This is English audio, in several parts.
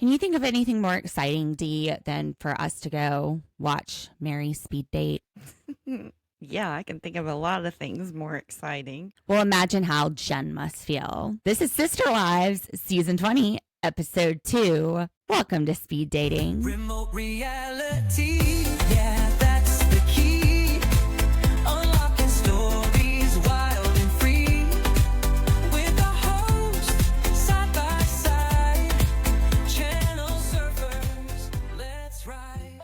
Can you think of anything more exciting, Dee, than for us to go watch Meri speed date? Yeah, I can think of a lot of things more exciting. Well, imagine how Jenn must feel. This is Sister Wives, Season 20, Episode 2. Welcome to Speed Dating. Remote reality, yeah, that's the key. Unlocking stories wild and free. With the host, side by side. Channel surfers, let's ride.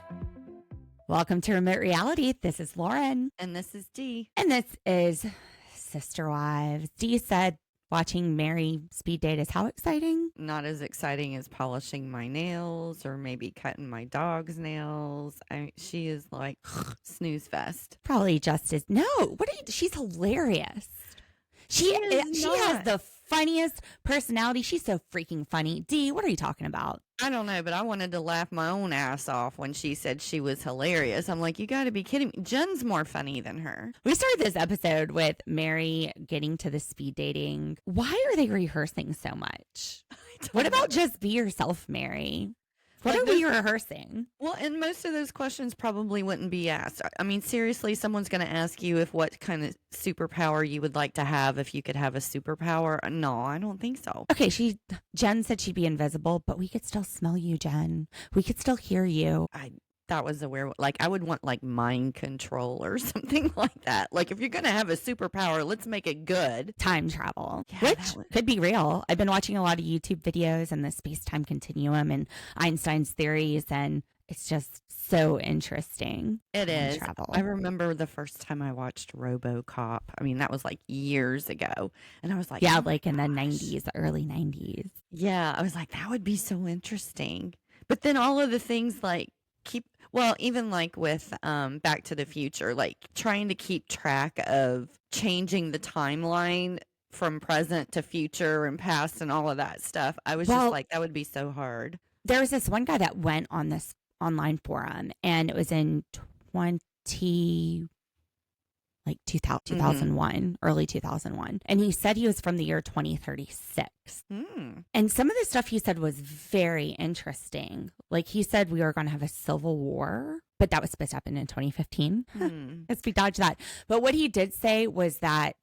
Welcome to Remote Reality. This is Lauren. And this is Dee. And this is Sister Wives. Dee said watching Meri speed date is how exciting? Not as exciting as polishing my nails or maybe cutting my dog's nails. She is like snooze fest. Probably just as no. She's hilarious. She has the funniest personality. She's so freaking funny. Dee, what are you talking about? I don't know, but I wanted to laugh my own ass off when she said she was hilarious. I'm like, you got to be kidding me. Jen's more funny than her. We started this episode with Meri getting to the speed dating. Why are they rehearsing so much? What about just be yourself, Meri? What are we rehearsing? Well, and most of those questions probably wouldn't be asked. I mean, seriously, someone's going to ask you if what kind of superpower you would like to have if you could have a superpower. No, I don't think so. Okay, Jenn said she'd be invisible, but we could still smell you, Jenn. We could still hear you. That was a weird, like, I would want like mind control or something like that. Like, if you're going to have a superpower, let's make it good. Time travel, Yeah, which could be real. I've been watching a lot of YouTube videos and the space-time continuum and Einstein's theories, and it's just so interesting. It Time is. travel. I remember the first time I watched RoboCop. I mean, that was like years ago. And I was like, Yeah, oh my like in the gosh. 90s, the early 90s. Yeah, I was like, that would be so interesting. But then all of the things like even like with Back to the Future, like trying to keep track of changing the timeline from present to future and past and all of that stuff. I was just like, that would be so hard. There was this one guy that went on this online forum, and it was in 2001, early 2001. And he said he was from the year 2036. And some of the stuff he said was very interesting. Like he said we were going to have a civil war, but that was supposed to happen in 2015. Let's we dodge that. But what he did say was that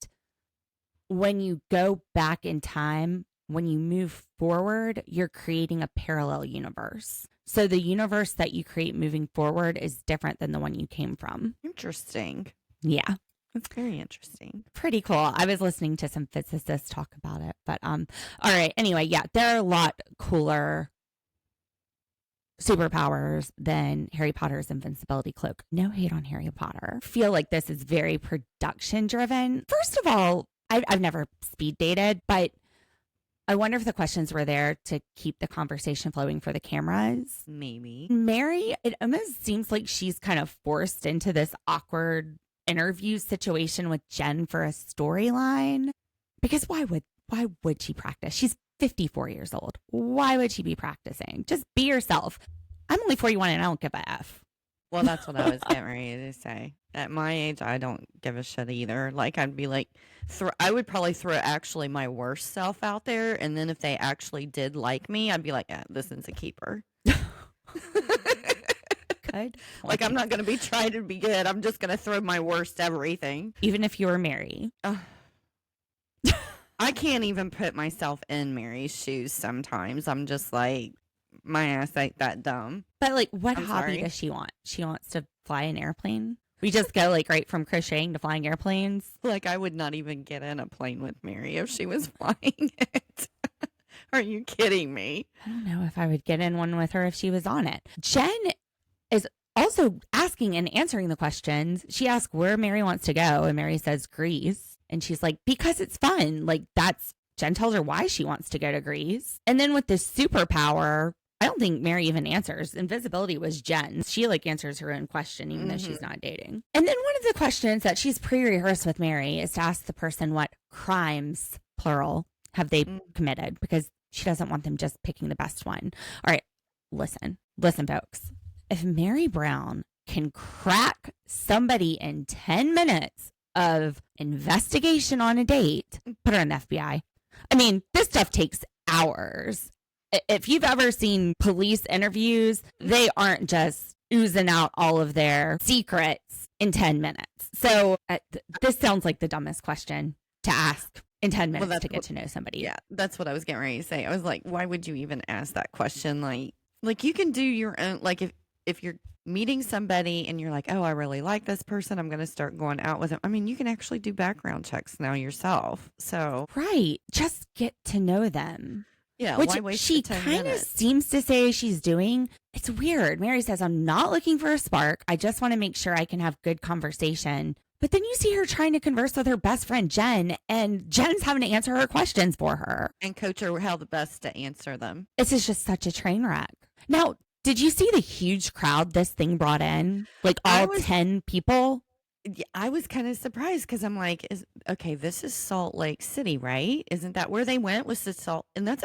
when you go back in time, when you move forward, you're creating a parallel universe. So the universe that you create moving forward is different than the one you came from. Interesting. Yeah. That's very interesting. Pretty cool. I was listening to some physicists talk about it, but all right. Anyway, yeah, there are a lot cooler superpowers than Harry Potter's invincibility cloak. No hate on Harry Potter. I feel like this is very production driven. First of all, I've never speed dated, but I wonder if the questions were there to keep the conversation flowing for the cameras. Maybe. Meri, it almost seems like she's kind of forced into this awkward interview situation with Jenn for a storyline. Because why would she practice? She's 54 years old. Why would she be practicing? Just be yourself. I'm only 41 and I don't give a F. Well, that's what I was getting ready to say. At my age, I don't give a shit either. Like, I'd be like, I would probably throw actually my worst self out there. And then if they actually did like me, I'd be like, yeah, this is a keeper. Good. Like, I'm not going to be trying to be good. I'm just going to throw my worst everything. Even if you were Meri. I can't even put myself in Meri's shoes sometimes. I'm just like, my ass ain't that dumb. But like, what I'm hobby sorry. does she want? She wants to fly an airplane. We just go like right from crocheting to flying airplanes. Like, I would not even get in a plane with Meri if she was flying it. Are you kidding me? I don't know if I would get in one with her if she was on it. Jenn is also asking and answering the questions. She asks where Meri wants to go, and Meri says Greece. And she's like, because it's fun. Like, Jenn tells her why she wants to go to Greece. And then with this superpower, I don't think Meri even answers. Invisibility was Jen's. She like answers her own question, even though she's not dating. And then one of the questions that she's pre-rehearsed with Meri is to ask the person what crimes, plural, have they committed, because she doesn't want them just picking the best one. All right, listen, folks. If Meri Brown can crack somebody in 10 minutes of investigation on a date, put her in the FBI. I mean, this stuff takes hours. If you've ever seen police interviews, they aren't just oozing out all of their secrets in 10 minutes. So this sounds like the dumbest question to ask in 10 minutes to get to know somebody. Yeah, that's what I was getting ready to say. I was like, why would you even ask that question? Like you can do your own, like if you're meeting somebody and you're like, oh, I really like this person, I'm going to start going out with them. I mean, you can actually do background checks now yourself. So, right. Just get to know them. Yeah, which why waste she the 10 kind of minutes? seems to say she's doing. It's weird. Meri says, I'm not looking for a spark. I just want to make sure I can have good conversation. But then you see her trying to converse with her best friend, Jenn, and Jenn's having to answer her questions for her. And coach her how the best to answer them. This is just such a train wreck. Now, did you see the huge crowd this thing brought in? Like all 10 people? Yeah, I was kind of surprised because I'm like, this is Salt Lake City, right? Isn't that where they went? Was the Salt? And that's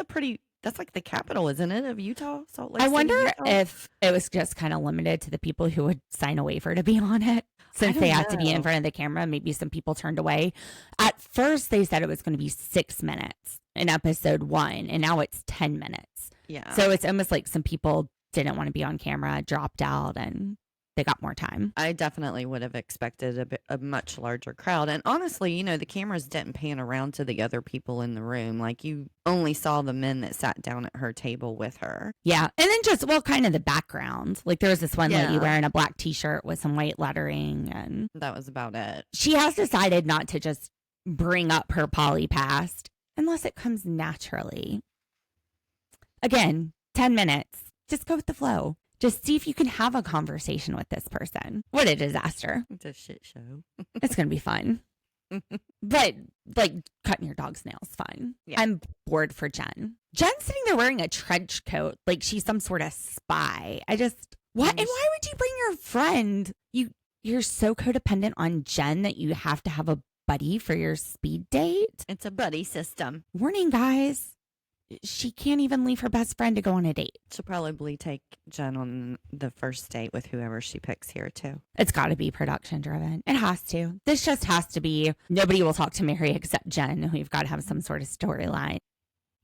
like the capital, isn't it, of Utah? Salt Lake I City, wonder Utah? if it was just kind of limited to the people who would sign a waiver to be on it. Since they have to be in front of the camera, maybe some people turned away. At first, they said it was going to be 6 minutes in episode 1, and now it's 10 minutes. Yeah. So it's almost like some people didn't want to be on camera, dropped out, and they got more time. I definitely would have expected a much larger crowd. And honestly, the cameras didn't pan around to the other people in the room. Like you only saw the men that sat down at her table with her. Yeah. And then just, kind of the background. Like there was this one lady Yeah. wearing a black t-shirt with some white lettering, and That was about it. she has decided not to just bring up her poly past unless it comes naturally. Again, 10 minutes. Just go with the flow. Just see if you can have a conversation with this person. What a disaster. It's a shit show. It's going to be fun. But like cutting your dog's nails, fun. Yeah. I'm bored for Jenn. Jenn's sitting there wearing a trench coat like she's some sort of spy. What? And why would you bring your friend? You're so codependent on Jenn that you have to have a buddy for your speed date? It's a buddy system. Warning, guys. She can't even leave her best friend to go on a date. She'll probably take Jenn on the first date with whoever she picks here, too. It's got to be production driven. It has to. This just has to be. Nobody will talk to Meri except Jenn. We've got to have some sort of storyline.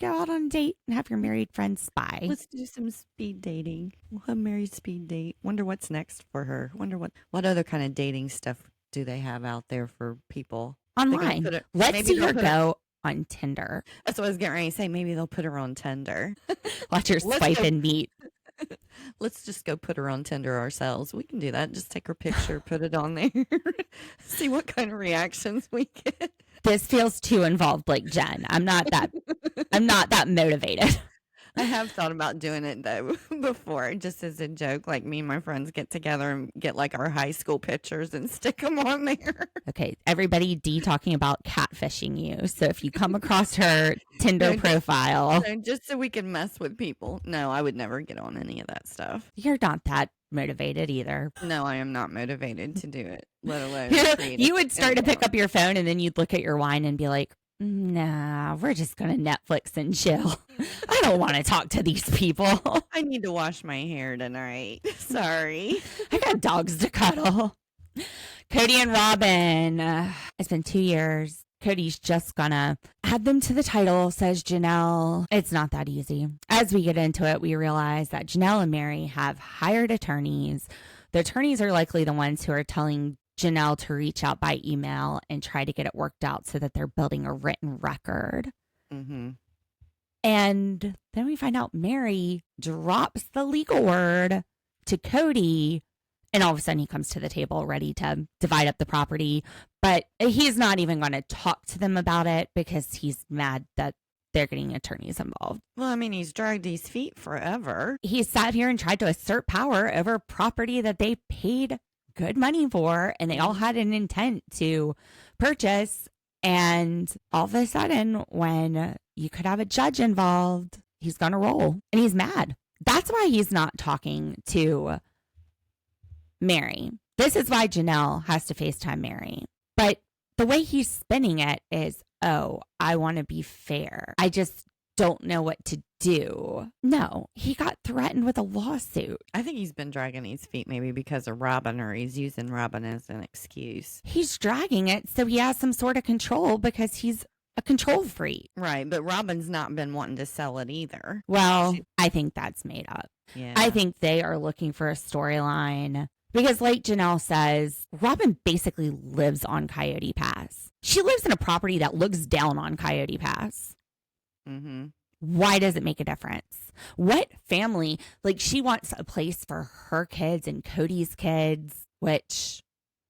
Go out on a date and have your married friend spy. Let's do some speed dating. We'll have Meri's speed date. Wonder what's next for her. Wonder what other kind of dating stuff do they have out there for people? Online. Let's see her go on Tinder. That's what I was getting ready to say. Maybe they'll put her on Tinder. Watch her swipe and meet. Let's just go put her on Tinder ourselves. We can do that. Just take her picture, put it on there. See what kind of reactions we get. This feels too involved like Jenn. I'm not that motivated. I have thought about doing it though before, just as a joke. Like me and my friends get together and get like our high school pictures and stick them on there. Okay, everybody D talking about catfishing you. So if you come across her Tinder profile, just so we can mess with people. No, I would never get on any of that stuff. you're not that motivated either. No, I am not motivated to do it, let alone create You would start to pick anyone. up your phone and then you'd look at your wine and be like, nah, we're just going to Netflix and chill. I don't want to talk to these people. I need to wash my hair tonight. Sorry. I got dogs to cuddle. Kody and Robyn. It's been 2 years. Cody's just gonna add them to the title, says Janelle. It's not that easy. As we get into it, we realize that Janelle and Meri have hired attorneys. The attorneys are likely the ones who are telling Janelle to reach out by email and try to get it worked out so that they're building a written record. Mm-hmm. And then we find out Meri drops the legal word to Kody, and all of a sudden he comes to the table ready to divide up the property. But he's not even going to talk to them about it because he's mad that they're getting attorneys involved. Well, I mean, he's dragged his feet forever. He sat here and tried to assert power over property that they paid good money for, and they all had an intent to purchase. And all of a sudden, when you could have a judge involved, he's going to roll, and he's mad. That's why he's not talking to Meri. This is why Janelle has to FaceTime Meri. But the way he's spinning it is, oh, I want to be fair. I just don't know what to do. No, he got threatened with a lawsuit. I think he's been dragging his feet maybe because of Robyn, or he's using Robyn as an excuse. He's dragging it so he has some sort of control because he's a control freak. Right. But Robyn's not been wanting to sell it either. Well, I think that's made up. Yeah. I think they are looking for a storyline because, like Janelle says, Robyn basically lives on Coyote Pass. She lives in a property that looks down on Coyote Pass. Mm-hmm. Why does it make a difference? What family, like she wants a place for her kids and Cody's kids, which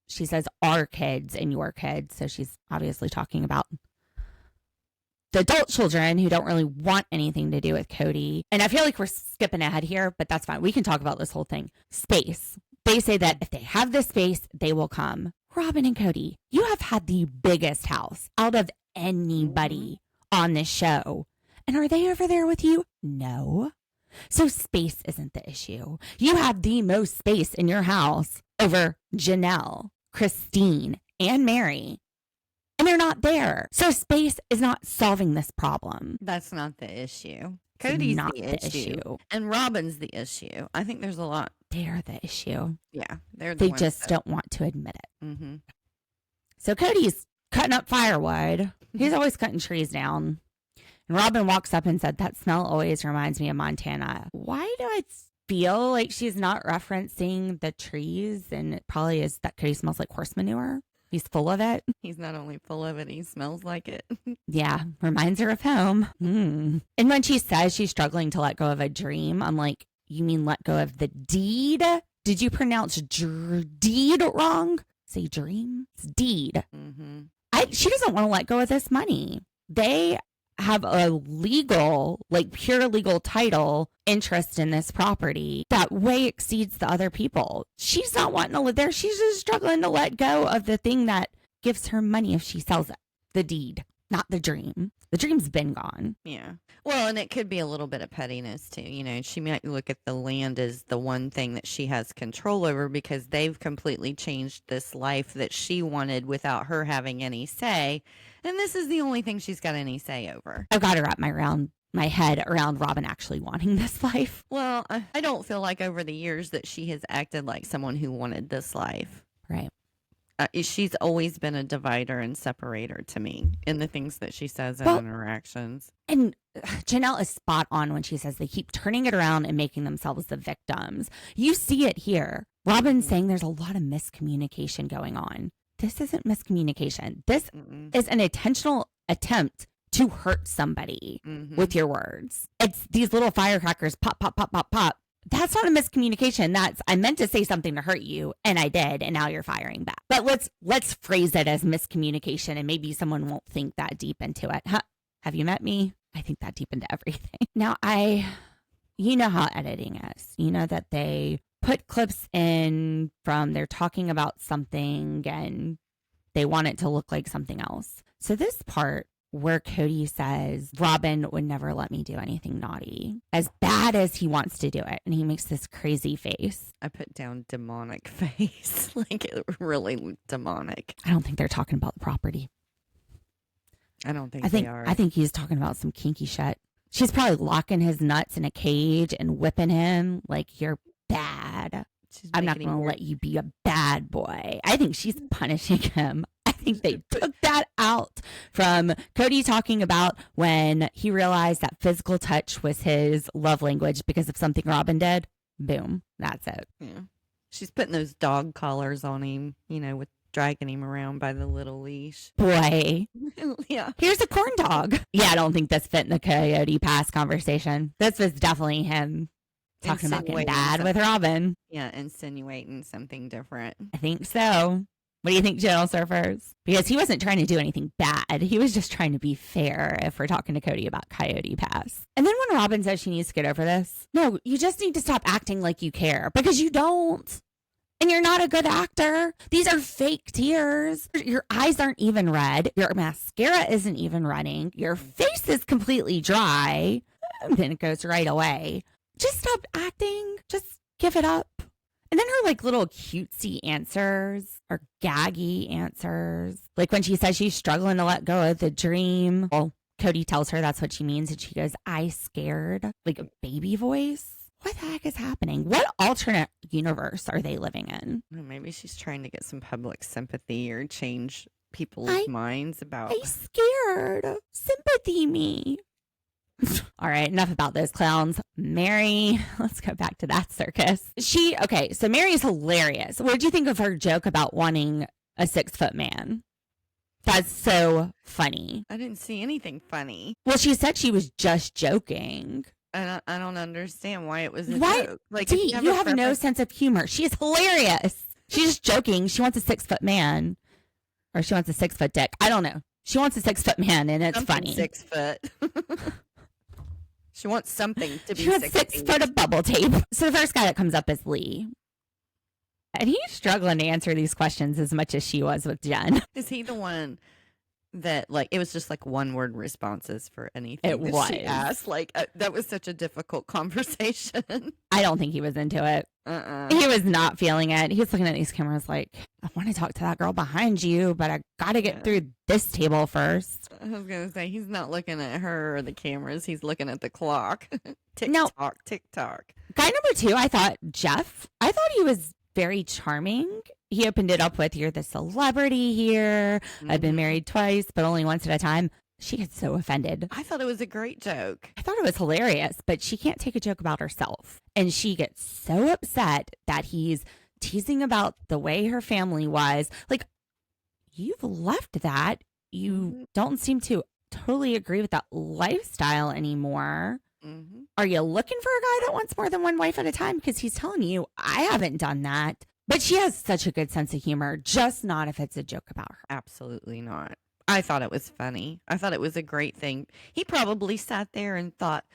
she says are kids and your kids. So she's obviously talking about the adult children who don't really want anything to do with Cody. And I feel like we're skipping ahead here, but that's fine. We can talk about this whole thing. Space. They say that if they have this space, they will come. Robyn and Cody, you have had the biggest house out of anybody on this show. And are they over there with you? No. So space isn't the issue. You have the most space in your house over Janelle, Christine, and Meri. And they're not there. So space is not solving this problem. That's not the issue. It's Cody's not the issue. And Robyn's the issue. I think there's a lot. They're the issue. Yeah. They're the They ones just that- don't want to admit it. Mm-hmm. So Cody's cutting up firewood. He's always cutting trees down. And Robyn walks up and said, that smell always reminds me of Montana. Why do I feel like she's not referencing the trees? And it probably is that Cody smells like horse manure. He's full of it. He's not only full of it, he smells like it. Yeah, reminds her of home. And when she says she's struggling to let go of a dream, I'm like, you mean let go of the deed? Did you pronounce deed wrong? Say dream? It's deed. Mm-hmm. She doesn't want to let go of this money. They have a legal, like pure legal title interest in this property that way exceeds the other people. She's not wanting to live there. She's just struggling to let go of the thing that gives her money if she sells it. The deed, not the dream. The dream's been gone. Yeah. Well, and it could be a little bit of pettiness too. You know, she might look at the land as the one thing that she has control over because they've completely changed this life that she wanted without her having any say. And this is the only thing she's got any say over. I've got to wrap my head around Robyn actually wanting this life. Well, I don't feel like over the years that she has acted like someone who wanted this life. Right. She's always been a divider and separator to me in the things that she says in interactions. And Janelle is spot on when she says they keep turning it around and making themselves the victims. You see it here. Robyn's saying there's a lot of miscommunication going on. This isn't miscommunication. This is an intentional attempt to hurt somebody with your words. It's these little firecrackers pop, pop, pop, pop, pop. That's not a miscommunication. That's I meant to say something to hurt you and I did, and now you're firing back. But let's phrase it as miscommunication, and maybe someone won't think that deep into it. Huh? Have you met me? I think that deep into everything. Now you know how editing is. You know that they put clips in from they're talking about something and they want it to look like something else. So this part where Cody says, Robyn would never let me do anything naughty, as bad as he wants to do it. And he makes this crazy face. I put down demonic face. Like it really looked demonic. I don't think they're talking about the property. I don't think they are. I think he's talking about some kinky shit. She's probably locking his nuts in a cage and whipping him like you're bad. I'm not going to let you be a bad boy. I think she's punishing him. I think they took that out from Cody talking about when he realized that physical touch was his love language because of something Robyn did. Boom. That's it. Yeah. She's putting those dog collars on him, you know, with dragging him around by the little leash. Boy. Yeah. Here's a corn dog. Yeah, I don't think this fit in the Coyote Pass conversation. This was definitely him talking about getting bad with Robyn. Yeah, insinuating something different. I think so. What do you think, General Surfers? Because he wasn't trying to do anything bad. He was just trying to be fair if we're talking to Cody about Coyote Pass. And then when Robyn says she needs to get over this, no, you just need to stop acting like you care because you don't. And you're not a good actor. These are fake tears. Your eyes aren't even red. Your mascara isn't even running. Your face is completely dry. And then it goes right away. Just stop acting. Just give it up. And then her like little cutesy answers or gaggy answers. Like when she says she's struggling to let go of the dream. Well, Cody tells her that's what she means. And she goes, I scared. Like a baby voice. What the heck is happening? What alternate universe are they living in? Well, maybe she's trying to get some public sympathy or change people's minds about. I'm scared. Sympathy me. All right, enough about those clowns. Meri, let's go back to that circus. So Meri's hilarious. What did you think of her joke about wanting a 6-foot man? That's so funny. I didn't see anything funny. Well, she said she was just joking. I don't understand why it was a What? joke. Like, Dee, you have no sense of humor. She is hilarious. She's just joking. She wants a 6-foot man. Or she wants a 6-foot dick. I don't know. She wants a 6-foot man, and it's funny. 6 foot. She wants something to be She wants 6 foot of bubble tape. So the first guy that comes up is Lee. And he's struggling to answer these questions as much as she was with Jenn. Is he the one that, like, it was just like one word responses for anything It that was. she asked? Like, that was such a difficult conversation. I don't think he was into it. He was not feeling it. He was looking at these cameras like, I want to talk to that girl behind you, but I got to get through this table first. I was going to say, he's not looking at her or the cameras. He's looking at the clock. Tick No. tock, tick tock. Guy number 2, I thought he was very charming. He opened it up with, you're the celebrity here. I've been married twice, but only once at a time. She gets so offended. I thought it was a great joke. I thought it was hilarious, but she can't take a joke about herself. And she gets so upset that he's teasing about the way her family was. Like, you've left that. You don't seem to totally agree with that lifestyle anymore. Mm-hmm. Are you looking for a guy that wants more than one wife at a time? Because he's telling you, I haven't done that. But she has such a good sense of humor, just not if it's a joke about her. Absolutely not. I thought it was funny. I thought it was a great thing. He probably sat there and thought,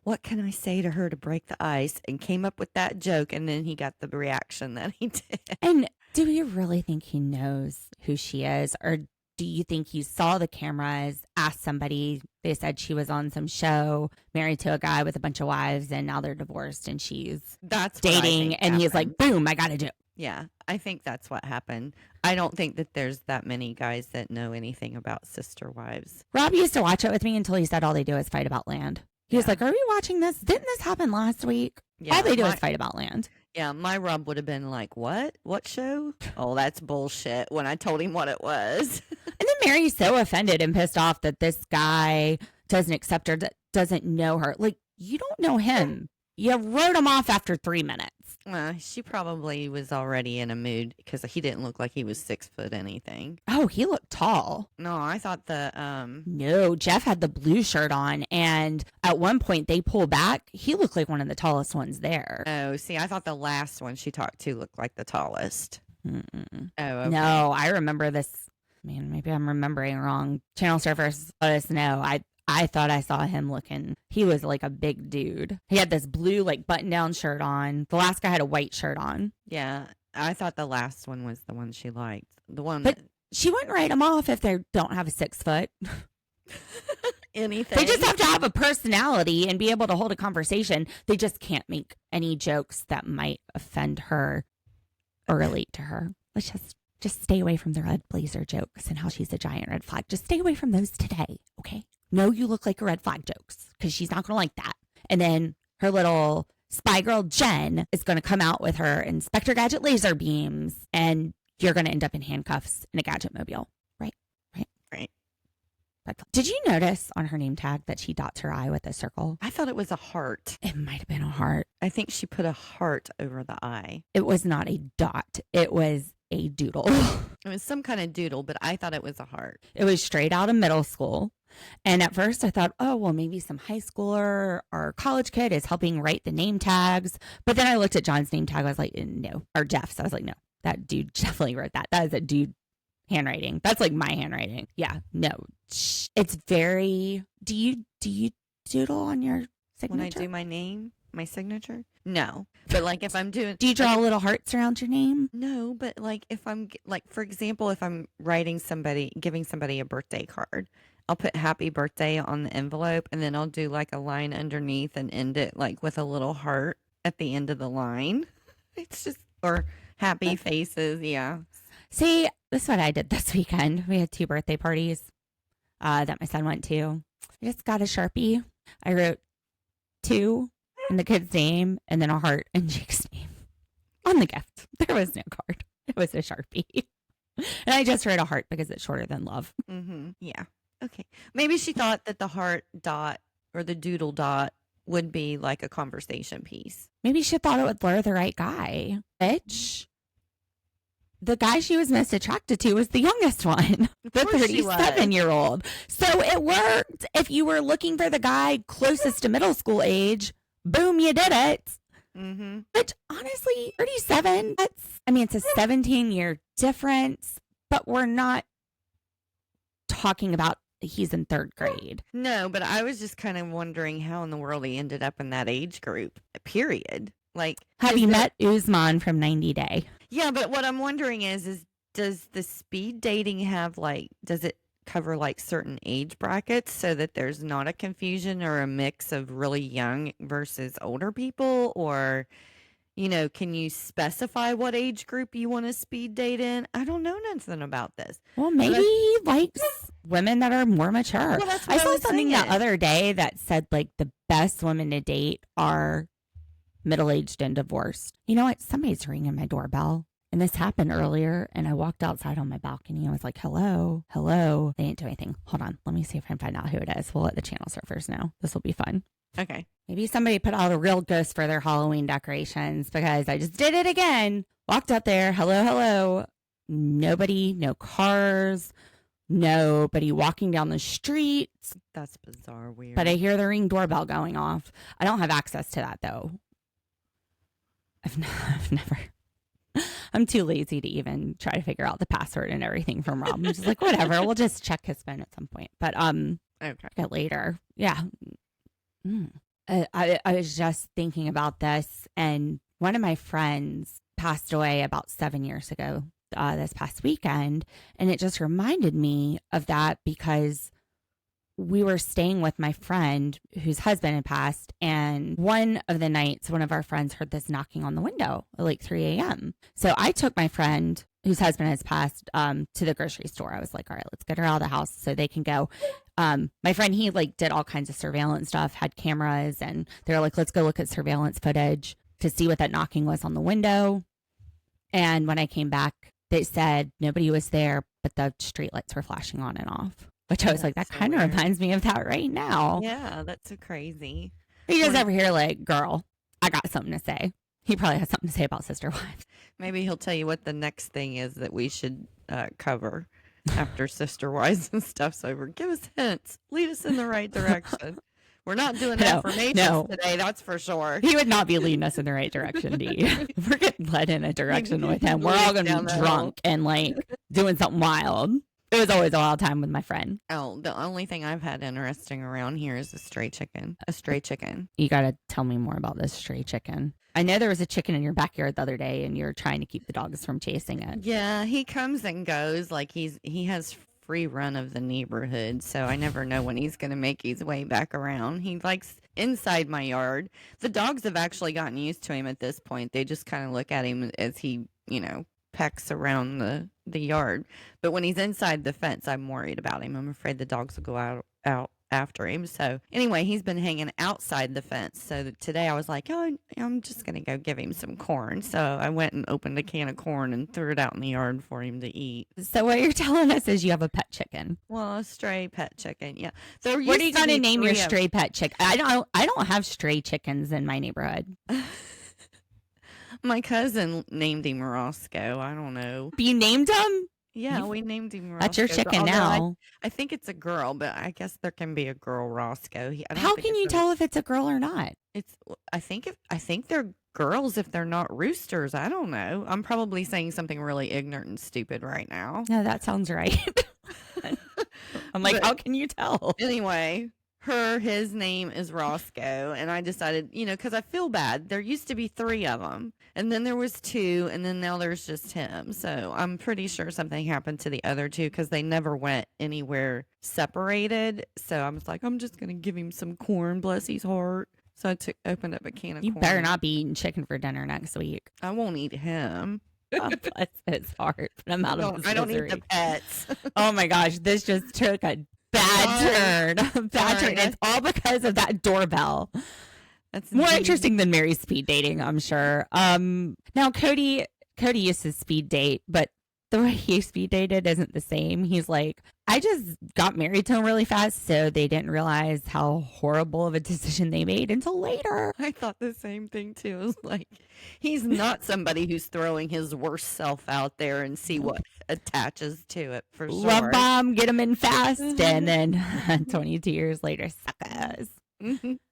what can I say to her to break the ice? And came up with that joke. And then he got the reaction that he did. And do you really think he knows who she is? Or do you think he saw the cameras, asked somebody, they said she was on some show, married to a guy with a bunch of wives, and now they're divorced and she's That's what I dating. think And he's happened. like, boom, I got a joke. Yeah, I think that's what happened. I don't think that there's that many guys that know anything about sister wives. Rob used to watch it with me until he said all they do is fight about land. He was like, are we watching this? Didn't this happen last week? Yeah, All they do is fight about land. Yeah, my Rob would have been like, what? What show? Oh, that's bullshit, when I told him what it was. And then Meri's so offended and pissed off that this guy doesn't accept her, doesn't know her. Like, you don't know him. You wrote him off after 3 minutes. She probably was already in a mood because he didn't look like he was 6 foot anything. Oh, he looked tall. No, I thought No, Jeff had the blue shirt on, and at one point they pull back. He looked like one of the tallest ones there. Oh, see, I thought the last one she talked to looked like the tallest. Mm-mm. Oh, okay. No, I remember this. Man, maybe I'm remembering wrong. Channel surfers, let us know. I thought I saw him looking. He was like a big dude. He had this blue like button-down shirt on. The last guy had a white shirt on. Yeah, I thought the last one was the one she liked. The one But that she wouldn't write them off if they don't have a 6 foot. anything. They just have to have a personality and be able to hold a conversation. They just can't make any jokes that might offend her or relate to her. Let's just stay away from the red blazer jokes and how she's a giant red flag. Just stay away from those today, okay? No, you look like a red flag jokes because she's not going to like that. And then her little spy girl, Jenn, is going to come out with her Inspector Gadget laser beams, and you're going to end up in handcuffs in a gadget mobile. Right. Did you notice on her name tag that she dots her eye with a circle? I thought it was a heart. It might have been a heart. I think she put a heart over the eye. It was not a dot. It was a doodle. It was some kind of doodle, but I thought it was a heart. It was straight out of middle school. And at first I thought, oh, well, maybe some high schooler or college kid is helping write the name tags. But then I looked at John's name tag. I was like, no. Or Jeff's. I was like, no, that dude definitely wrote that. That is a dude handwriting. That's like my handwriting. Yeah, no. It's very, do you doodle on your signature? When I do my name, my signature? No. But like if I'm doing... Do you draw little hearts around your name? No, but like if I'm, like, for example, if I'm giving somebody a birthday card, I'll put happy birthday on the envelope and then I'll do like a line underneath and end it like with a little heart at the end of the line. It's just, or happy faces. Yeah. See, this is what I did this weekend. We had 2 birthday parties that my son went to. I just got a Sharpie. I wrote 2 in the kid's name and then a heart in Jake's name on the gift. There was no card. It was a Sharpie. And I just wrote a heart because it's shorter than love. Mm-hmm. Yeah. Okay. Maybe she thought that the heart dot or the doodle dot would be like a conversation piece. Maybe she thought it would lure the right guy. Bitch. The guy she was most attracted to was the youngest one, the course she was. 37-year-old. So it worked. If you were looking for the guy closest to middle school age, boom, you did it. Mm-hmm. Which honestly, 37, it's a 17-year difference, but we're not talking about he's in third grade. No, but I was just kind of wondering how in the world he ended up in that age group, period. Like, Have you met Usman from 90 Day? Yeah, but what I'm wondering is does the speed dating have does it cover like certain age brackets so that there's not a confusion or a mix of really young versus older people? Or, can you specify what age group you want to speed date in? I don't know nothing about this. Well, maybe he likes women that are more mature. Well, that's I what saw was something the saying. other day that said like the best women to date are middle-aged and divorced. You know what? Somebody's ringing my doorbell. And this happened earlier, and I walked outside on my balcony. I was like, hello. They didn't do anything. Hold on. Let me see if I can find out who it is. We'll let the channel surfers know. This will be fun. Okay. Maybe somebody put out a real ghost for their Halloween decorations because I just did it again. Walked up there. Hello. Nobody, no cars, nobody walking down the street. That's bizarre, weird. But I hear the Ring doorbell going off. I don't have access to that, though. I've never... I'm too lazy to even try to figure out the password and everything from Rob. I'm just like, whatever. We'll just check his phone at some point. But okay. Later. Yeah. I was just thinking about this, and one of my friends passed away about 7 years ago this past weekend, and it just reminded me of that because we were staying with my friend whose husband had passed, and one of the nights, one of our friends heard this knocking on the window at like 3 a.m. So I took my friend whose husband has passed to the grocery store. I was like, all right, let's get her out of the house so they can go. My friend, he like did all kinds of surveillance stuff, had cameras, and they're like, let's go look at surveillance footage to see what that knocking was on the window. And when I came back, they said nobody was there, but the street lights were flashing on and off. Which I was like, that so kind of weird. reminds me of that right now. Yeah, that's so crazy. He goes over here like, girl, I got something to say. He probably has something to say about Sister Wives. Maybe he'll tell you what the next thing is that we should cover after Sister Wives and stuff's over. Give us hints. Lead us in the right direction. We're not doing affirmations today, that's for sure. He would not be leading us in the right direction, D. If we're getting led in a direction with him, we're all going to be drunk and like doing something wild. It was always a wild time with my friend. Oh, the only thing I've had interesting around here is a stray chicken. A stray chicken. You got to tell me more about this stray chicken. I know there was a chicken in your backyard the other day and you're trying to keep the dogs from chasing it. Yeah, he comes and goes like he has free run of the neighborhood, so I never know when he's going to make his way back around. He likes inside my yard. The dogs have actually gotten used to him at this point. They just kind of look at him as he, pecks around the yard. But when he's inside the fence, I'm worried about him. I'm afraid the dogs will go out after him. So anyway, he's been hanging outside the fence. So today I was like, oh, I'm just going to go give him some corn. So I went and opened a can of corn and threw it out in the yard for him to eat. So what you're telling us is you have a pet chicken. Well, a stray pet chicken. Yeah. What are you going to name your stray pet chicken? I don't have stray chickens in my neighborhood. My cousin named him Roscoe. I don't know. You named him? Yeah, we named him Roscoe. That's your chicken now. I think it's a girl, but I guess there can be a girl Roscoe. How can you tell if it's a girl or not? I think they're girls if they're not roosters. I don't know. I'm probably saying something really ignorant and stupid right now. No, that sounds right. I'm like, how can you tell? Anyway, his name is Roscoe, and I decided, because I feel bad. There used to be 3 of them, and then there was 2, and then now there's just him. So I'm pretty sure something happened to the other 2 because they never went anywhere separated. So I was like, I'm just going to give him some corn, bless his heart. So I opened up a can of corn. You better not be eating chicken for dinner next week. I won't eat him. God bless his heart. I'm out of his I don't misery. eat the pets. Oh my gosh, this just took a bad turn. Turn. It's all because of that doorbell. That's more interesting than Meri's speed dating, I'm sure. Now Cody used to speed date, but the way he speed dated isn't the same. He's like, I just got married to him really fast, so they didn't realize how horrible of a decision they made until later. I thought the same thing too. It was like, he's not somebody who's throwing his worst self out there and see what attaches to it for sure. Love bomb, get him in fast, and then 22 years later, suckers.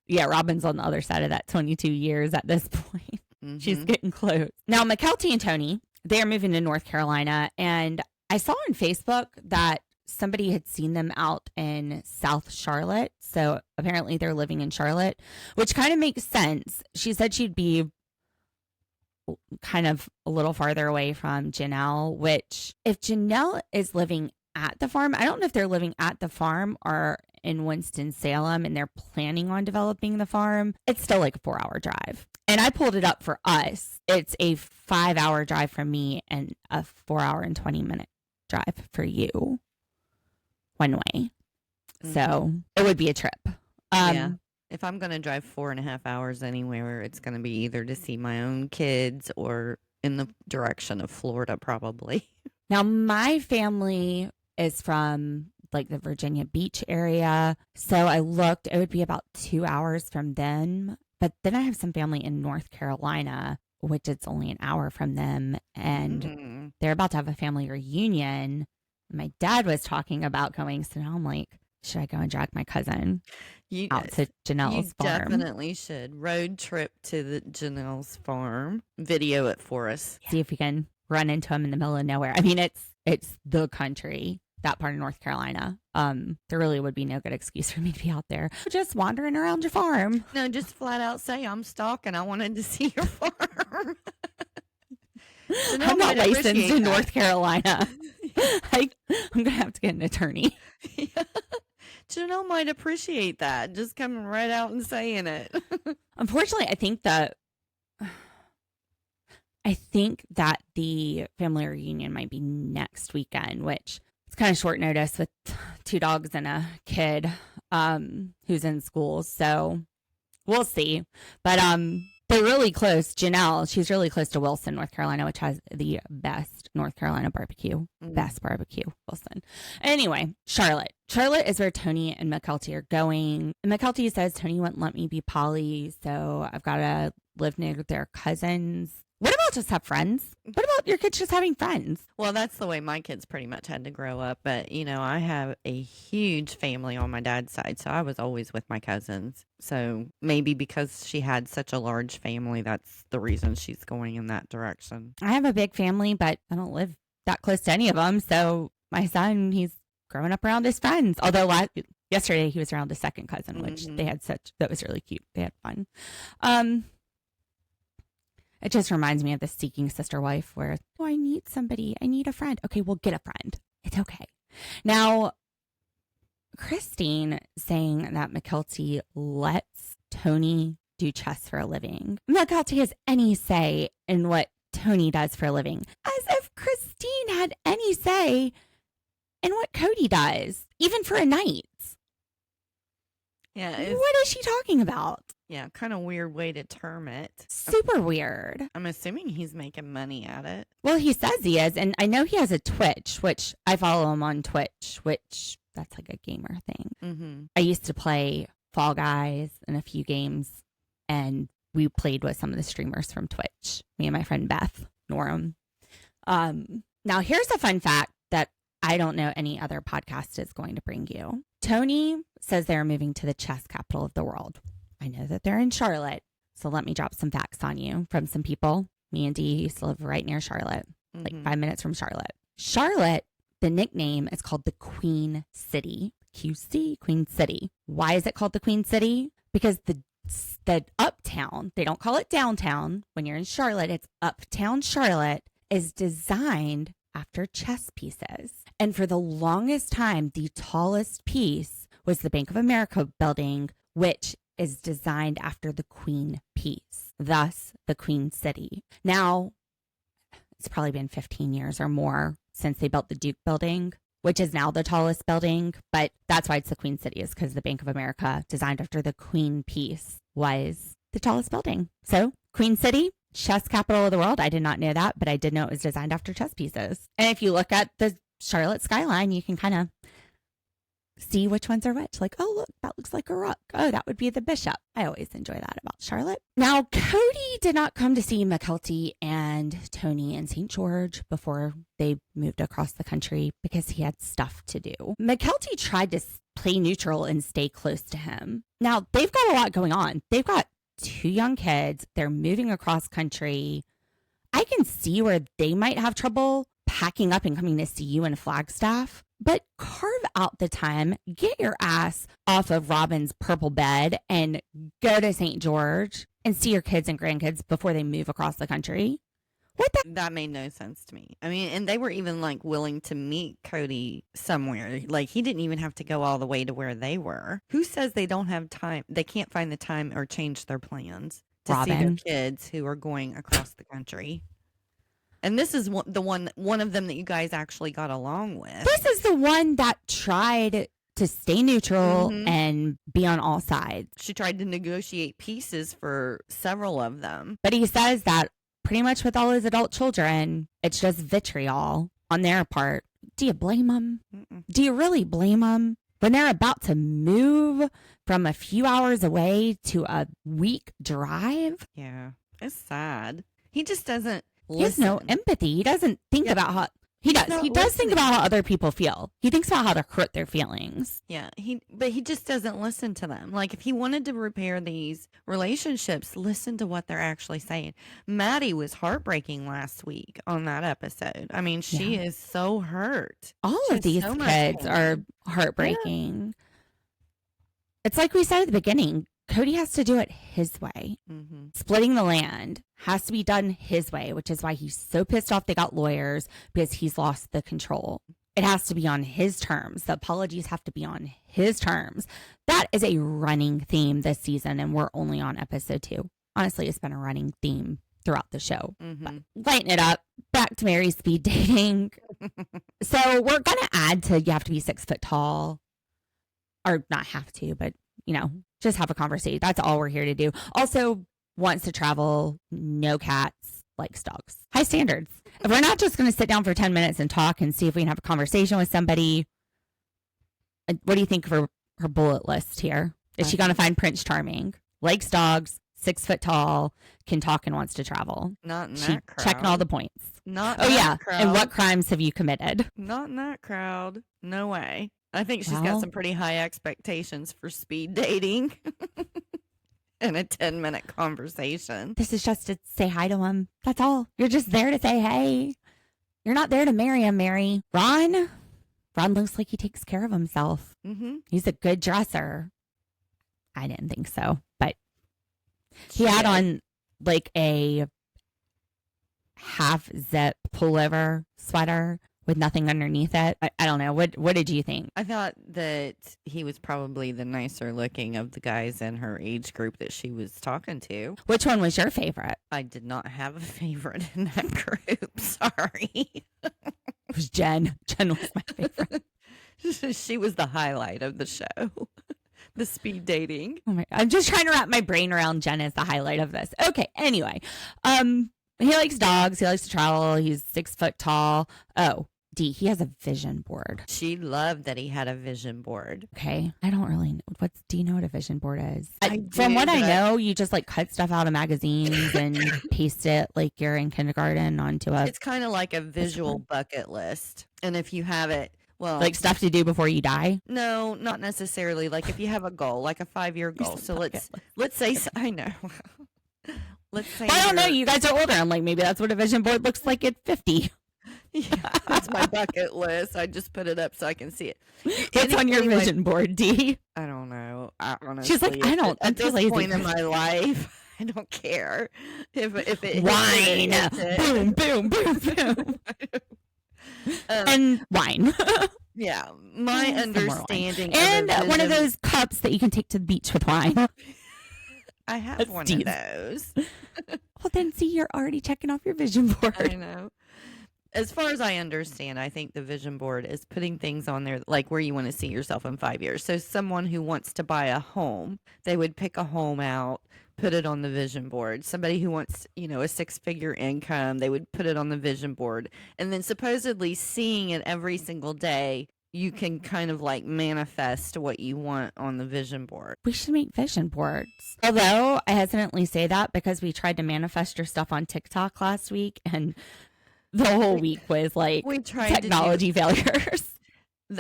Yeah, Robyn's on the other side of that 22 years at this point. She's getting close. Now, Mykelti and Tony, they're moving to North Carolina, and I saw on Facebook that somebody had seen them out in South Charlotte. So apparently they're living in Charlotte, which kind of makes sense. She said she'd be kind of a little farther away from Janelle, which if Janelle is living at the farm, I don't know if they're living at the farm or in Winston-Salem and they're planning on developing the farm. It's still like a 4-hour drive. And I pulled it up for us. It's a 5-hour drive from me and a 4-hour and 20-minute drive for you one way. So it would be a trip. Yeah. If I'm going to drive 4.5 hours anywhere, it's going to be either to see my own kids or in the direction of Florida, probably. Now, my family is from like the Virginia Beach area. So I looked, it would be about 2 hours from them. But then I have some family in North Carolina, which it's only an hour from them. And they're about to have a family reunion. My dad was talking about going, so now I'm like, should I go and drag my cousin out to Janelle's farm? You definitely should. Road trip to the Janelle's farm. Video it for us. See if we can run into him in the middle of nowhere. I mean, it's the country, that part of North Carolina. There really would be no good excuse for me to be out there just wandering around your farm. No, just flat out say, I'm stalking. I wanted to see your farm. I'm not licensed in North Carolina. I'm going to have to get an attorney. Janelle might appreciate that. Just coming right out and saying it. Unfortunately, I think that the family reunion might be next weekend, which it's kind of short notice with 2 dogs and a kid who's in school. So we'll see. But they're really close. Janelle, she's really close to Wilson, North Carolina, which has the best North Carolina barbecue. Best barbecue, Wilson. Anyway, Charlotte. Charlotte is where Tony and Mykelti are going. And Mykelti says Tony wouldn't let me be poly, so I've got to live near their cousins. What about just have friends? What about your kids just having friends? Well, that's the way my kids pretty much had to grow up. But, you know, I have a huge family on my dad's side, so I was always with my cousins. So maybe because she had such a large family, that's the reason she's going in that direction. I have a big family, but I don't live that close to any of them. So my son, he's growing up around his friends. Although yesterday he was around his second cousin, which they had that was really cute. They had fun. It just reminds me of the Seeking Sister Wife where, oh, I need somebody. I need a friend. Okay, well, get a friend. It's okay. Now, Christine saying that Mykelti lets Tony do chess for a living. Mykelti has any say in what Tony does for a living. As if Christine had any say in what Cody does, even for a night. Yeah. What is she talking about? Yeah, kind of weird way to term it. Super weird. I'm assuming he's making money at it. Well, he says he is. And I know he has a Twitch, which I follow him on Twitch, which that's like a gamer thing. I used to play Fall Guys and a few games, and we played with some of the streamers from Twitch, me and my friend Beth Norham. Now, here's a fun fact that I don't know any other podcast is going to bring you. Tony says they're moving to the chess capital of the world. I know that they're in Charlotte, so let me drop some facts on you from some people. Me and Dee used to live right near Charlotte, like 5 minutes from Charlotte. Charlotte, the nickname is called the Queen City. QC, Queen City. Why is it called the Queen City? Because the uptown, they don't call it downtown. When you're in Charlotte, it's uptown Charlotte, is designed after chess pieces. And for the longest time, the tallest piece was the Bank of America building, which is designed after the Queen piece, thus the Queen City. Now, it's probably been 15 years or more since they built the Duke building, which is now the tallest building, but that's why it's the Queen City, is because the Bank of America, designed after the Queen piece, was the tallest building. So, Queen City, chess capital of the world. I did not know that, but I did know it was designed after chess pieces. And if you look at the Charlotte skyline, you can kind of see which ones are which. Like, oh, look, that looks like a rook. Oh, that would be the bishop. I always enjoy that about Charlotte. Now, Kody did not come to see Mykelti and Tony in St. George before they moved across the country because he had stuff to do. Mykelti tried to play neutral and stay close to him. Now, they've got a lot going on. They've got 2 young kids. They're moving across country. I can see where they might have trouble packing up and coming to see you in Flagstaff, but carve out the time, get your ass off of Robyn's purple bed and go to St. George and see your kids and grandkids before they move across the country. What the? That made no sense to me. I mean, and they were even like willing to meet Kody somewhere. Like he didn't even have to go all the way to where they were. Who says they don't have time? They can't find the time or change their plans to see their kids who are going across the country. And this is one of them that you guys actually got along with. This is the one that tried to stay neutral and be on all sides. She tried to negotiate pieces for several of them. But he says that pretty much with all his adult children, it's just vitriol on their part. Do you blame them? Do you really blame them? When they're about to move from a few hours away to a week drive? Yeah, it's sad. He just doesn't listen. He has no empathy. He doesn't think about how... He does. He does think about how other people feel. He thinks about how to hurt their feelings. Yeah, but he just doesn't listen to them. Like if he wanted to repair these relationships, listen to what they're actually saying. Maddie was heartbreaking last week on that episode. I mean, she is so hurt. All of these kids are heartbreaking. Yeah. It's like we said at the beginning. Kody has to do it his way. Splitting the land has to be done his way, which is why he's so pissed off they got lawyers, because he's lost the control. It has to be on his terms. The apologies have to be on his terms. That is a running theme this season, and we're only on episode 2. Honestly, it's been a running theme throughout the show. But lighten it up. Back to Meri speed dating. So we're going to add to you have to be 6 foot tall. Or not have to, but, you know, just have a conversation. That's all we're here to do. Also, wants to travel, no cats, likes dogs. High standards. If we're not just going to sit down for 10 minutes and talk and see if we can have a conversation with somebody, what do you think for her bullet list here? Is she going to find Prince Charming? Likes dogs, 6 foot tall, can talk and wants to travel. Not in that crowd. Checking all the points. Not in that crowd. And what crimes have you committed? Not in that crowd. No way. I think she's got some pretty high expectations for speed dating and a 10-minute conversation. This is just to say hi to him. That's all. You're just there to say hey. You're not there to marry him, Meri. Ron looks like he takes care of himself. He's a good dresser. I didn't think so, but he had on like a half zip pullover sweater with nothing underneath it. I don't know. What did you think? I thought that he was probably the nicer looking of the guys in her age group that she was talking to. Which one was your favorite? I did not have a favorite in that group. Sorry. It was Jenn. Jenn was my favorite. She was the highlight of the show. The speed dating. Oh my, I'm just trying to wrap my brain around Jenn as the highlight of this. Okay. Anyway, he likes dogs. He likes to travel. He's 6 foot tall. Oh, he has a vision board. She loved that he had a vision board. Okay. I don't really know. Do you know what a vision board is? From what I know, you just like cut stuff out of magazines and paste it like you're in kindergarten onto a... It's kind of like a visual bucket list. And if you have it, well... Like stuff to do before you die? No, not necessarily. Like if you have a goal, like a 5-year goal. So let's say... I know. Let's say... I don't know. You guys are older. I'm like, maybe that's what a vision board looks like at 50. Yeah, that's my bucket list. I just put it up so I can see it. What's on your vision board, D? I don't know. Honestly, she's like, I don't. At this point in my life, I don't care if it wine. Boom, boom, boom, boom, and wine. Yeah, my understanding, and one of those cups that you can take to the beach with wine. I have one of those. Well, then see, you're already checking off your vision board. I know. as far as I understand, I think the vision board is putting things on there like where you want to see yourself in 5 years. So someone who wants to buy a home, they would pick a home out, put it on the vision board. Somebody who wants, a 6-figure income, they would put it on the vision board. And then supposedly seeing it every single day, you can kind of like manifest what you want on the vision board. We should make vision boards. Although I hesitantly say that because we tried to manifest your stuff on TikTok last week and the whole week was like We tried technology failures.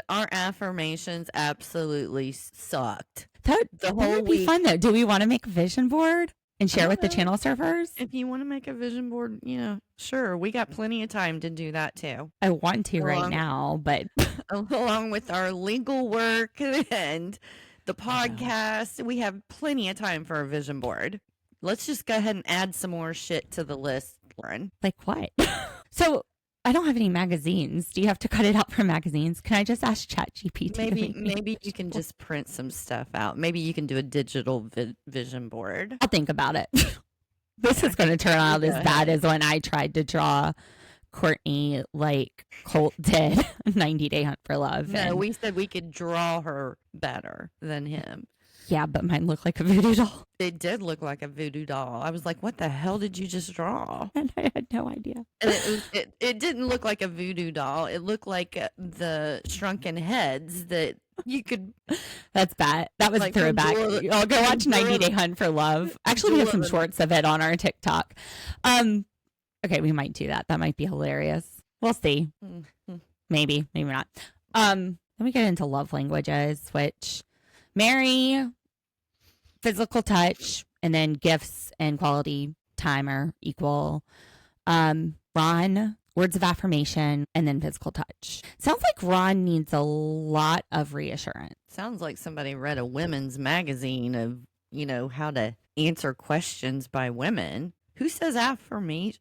Our affirmations absolutely sucked. That whole would be week. fun though. Do we want to make a vision board and share with the channel servers? If you want to make a vision board, sure. We got plenty of time to do that too. I want to right now, but Along with our legal work and the podcast, we have plenty of time for a vision board. Let's just go ahead and add some more shit to the list, Lauren. like what? So I don't have any magazines. Do you have to cut it out from magazines? Can I just ask ChatGPT? Maybe you can just print some stuff out. Maybe you can do a digital vision board. I'll think about it. This is going to turn out as bad as when I tried to draw Courtney like Colt did 90 Day Hunt for Love. No, And we said we could draw her better than him. yeah, but mine looked like a voodoo doll. It did look like a voodoo doll. I was like, what the hell did you just draw? And I had no idea. And it didn't look like a voodoo doll. It looked like the shrunken heads that you could. That's bad. That was Like a throwback. from I'll go watch 90 Day Hunt for Love. Actually, we have some shorts of it on our TikTok. Okay, we might do that. That might be hilarious. We'll see. Mhm. Maybe not. Then we get into love languages, which Meri, physical touch, and then gifts and quality time are equal. Ron, words of affirmation, and then physical touch. Sounds like Ron needs a lot of reassurance. Sounds like somebody read a women's magazine of, how to answer questions by women. Who says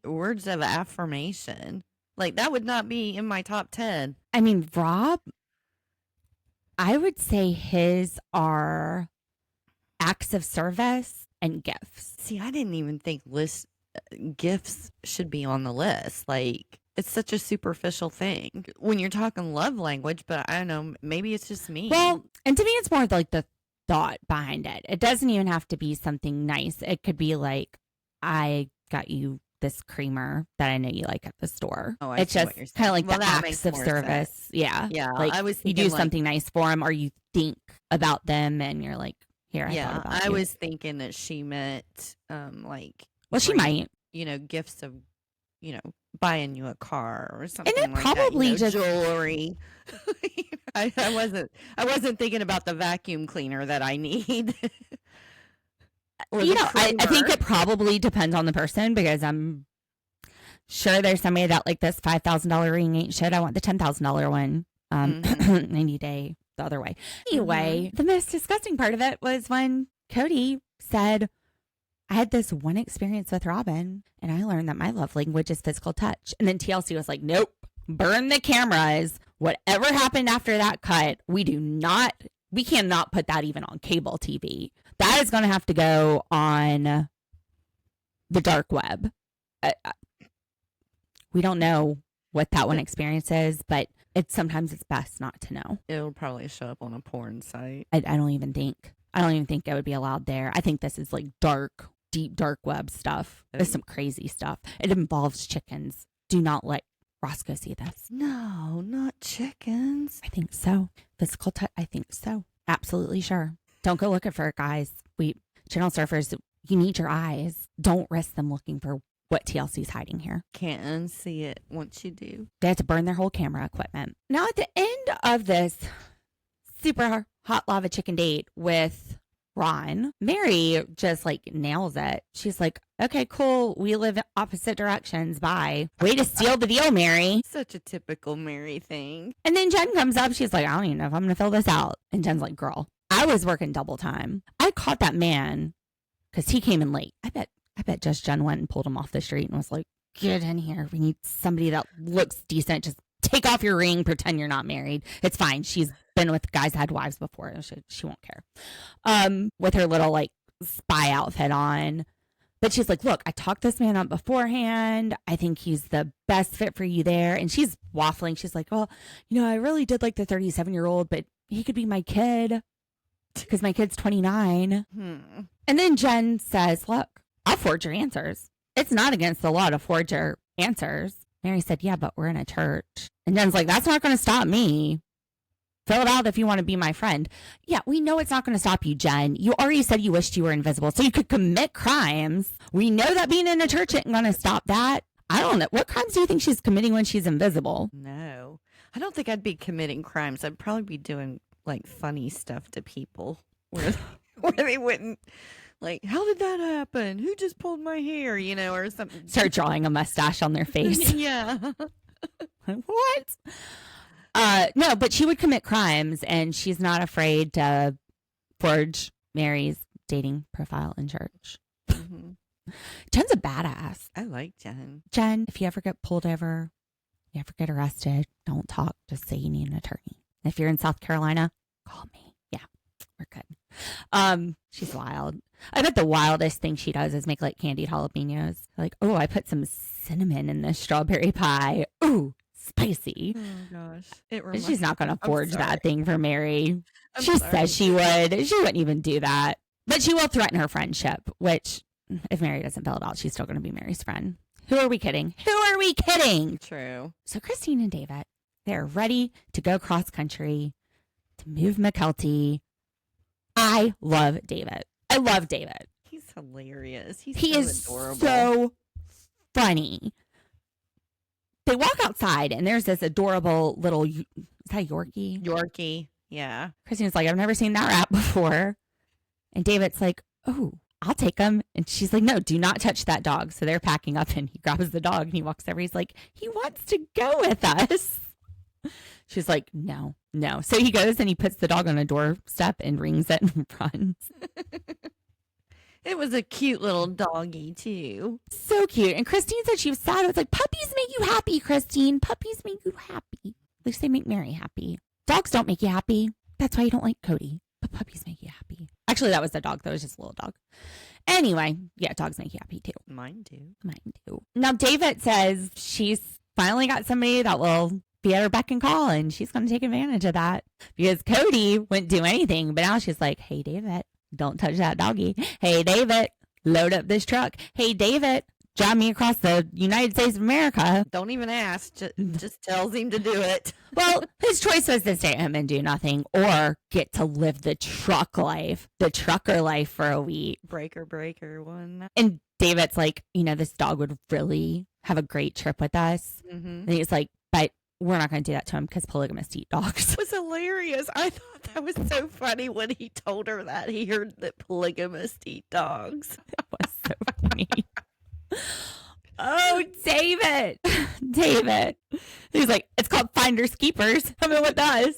words of affirmation? Like, that would not be in my top 10. I mean, Rob, I would say his are acts of service and gifts. See, I didn't even think gifts should be on the list. Like, it's such a superficial thing when you're talking love language, but I don't know, maybe it's just me. Well, and to me, it's more like the thought behind it. It doesn't even have to be something nice. It could be like, I got you this creamer that I know you like at the store. Oh, I it's see just what you're kind of like saying. Well, the that acts makes of more service. sense. Yeah. Yeah, Like I was you do thinking, like- something nice for them or you think about them and you're like, here, I thought about I you. was thinking that she meant Well, she might. gifts of buying you a car or something it like probably that, just- jewelry. I wasn't thinking about the vacuum cleaner that I need. Or the I think creamer. it probably depends on the person because I'm sure there's somebody that like this $5,000 ring ain't shit. I want the $10,000 one. 90 day the other way. Anyway, the most disgusting part of it was when Cody said, I had this one experience with Robyn and I learned that my love language is physical touch. And then TLC was like, nope, burn the cameras. Whatever happened after that cut, we cannot put that even on cable TV. That is going to have to go on the dark web. We don't know what that one experience is, but sometimes it's best not to know. It'll probably show up on a porn site. I don't even think it would be allowed there. I think this is like deep dark web stuff. There's some crazy stuff. It involves chickens. Do not let Roscoe see this. No, not chickens. I think so. Physical touch. I think so. Absolutely sure. Don't go looking for it, guys. Channel surfers, you need your eyes. Don't risk them looking for what TLC's hiding here. Can't unsee it once you do. They had to burn their whole camera equipment. Now, at the end of this super hot lava chicken date with Ron, Meri just like nails it. She's like, okay, cool. We live in opposite directions. Bye. Way to steal the deal, Meri. Such a typical Meri thing. And then Jenn comes up. She's like, I don't even know if I'm going to fill this out. And Jen's like, girl, I was working double time. I caught that man because he came in late. I bet just Jenn went and pulled him off the street and was like, get in here. We need somebody that looks decent. Just take off your ring. Pretend you're not married. It's fine. She's been with guys that had wives before. She won't care. With her little like spy outfit on. But she's like, look, I talked this man up beforehand. I think he's the best fit for you there. And she's waffling. She's like, well, I really did like the 37-year-old, but he could be my kid because my kid's 29. And then Jenn says, look, I'll forge your answers. It's not against the law to forge your answers. Meri said, yeah, but we're in a church. And Jenn's like, that's not going to stop me. Fill it out if you want to be my friend. Yeah, we know it's not going to stop you, Jenn. You already said you wished you were invisible, so you could commit crimes. We know that being in a church isn't going to stop that. I don't know. What crimes do you think she's committing when she's invisible? No. I don't think I'd be committing crimes. I'd probably be doing, like, funny stuff to people where they wouldn't, like, how did that happen? Who just pulled my hair, or something. Start drawing a mustache on their face. Yeah. What? No, but she would commit crimes, and she's not afraid to forge Meri's dating profile in church. Jenn's a badass. I like Jenn. Jenn, if you ever get pulled over, you ever get arrested, don't talk. Just say you need an attorney. If you're in South Carolina, call me. Yeah, we're good. She's wild. I bet the wildest thing she does is make like candied jalapenos. Like, oh, I put some cinnamon in this strawberry pie. Ooh, spicy. Oh gosh. She's not going to forge that thing for Meri. I'm She sorry. says she would. She wouldn't even do that. But she will threaten her friendship, which if Meri doesn't fill it out, she's still going to be Meri's friend. Who are we kidding? Who are we kidding? True. So Christine and David, they're ready to go cross country to move Mykelti. I love David. I love David. He's hilarious. He so is adorable. so funny. They walk outside and there's this adorable little, is that Yorkie? Yorkie. Yeah. Christine's like, I've never seen that rat before. And David's like, oh, I'll take him. And she's like, no, do not touch that dog. So they're packing up and he grabs the dog and he walks over. He's like, he wants to go with us. She's like, no. So he goes and he puts the dog on a doorstep and rings it and runs. It was a cute little doggy, too. So cute. And Christine said she was sad. It's like, puppies make you happy, Christine. Puppies make you happy. At least they make Meri happy. Dogs don't make you happy. That's why you don't like Cody. But puppies make you happy. Actually, that was the dog. That was just a little dog. Anyway, yeah, dogs make you happy, too. Mine do. Mine do. Now, David says she's finally got somebody that will be at her beck and call, and she's going to take advantage of that. Because Cody wouldn't do anything. But now she's like, hey, David. Don't touch that doggy. Hey, David, load up this truck. Hey, David, drive me across the United States of America. Don't even ask. Just tells him to do it. Well, his choice was to stay at home and do nothing or get to live the truck life, the trucker life for a week. Breaker one. And David's like, this dog would really have a great trip with us. Mm-hmm. And he's like, but we're not going to do that to him because polygamists eat dogs. It was hilarious. I thought that was so funny when he told her that. He heard that polygamists eat dogs. That was so funny. Oh, David. He's like, it's called Finders Keepers. Come in with us.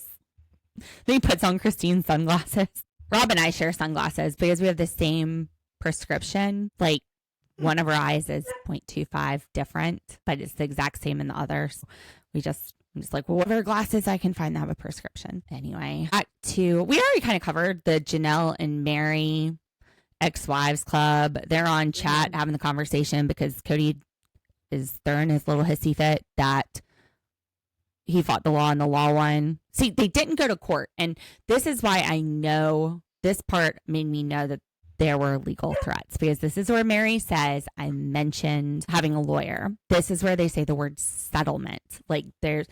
Then he puts on Christine's sunglasses. Rob and I share sunglasses because we have the same prescription. Like, one of our eyes is 0.25 different, but it's the exact same in the others. I'm just like, well, what are glasses I can find that have a prescription? Anyway, we already kind of covered the Janelle and Meri ex-wives club. They're on chat having the conversation because Cody they're in his little hissy fit that he fought the law and the law won. See, they didn't go to court. And this is why I know this part made me know that there were legal threats, because this is where Meri says, I mentioned having a lawyer. This is where they say the word settlement. Like they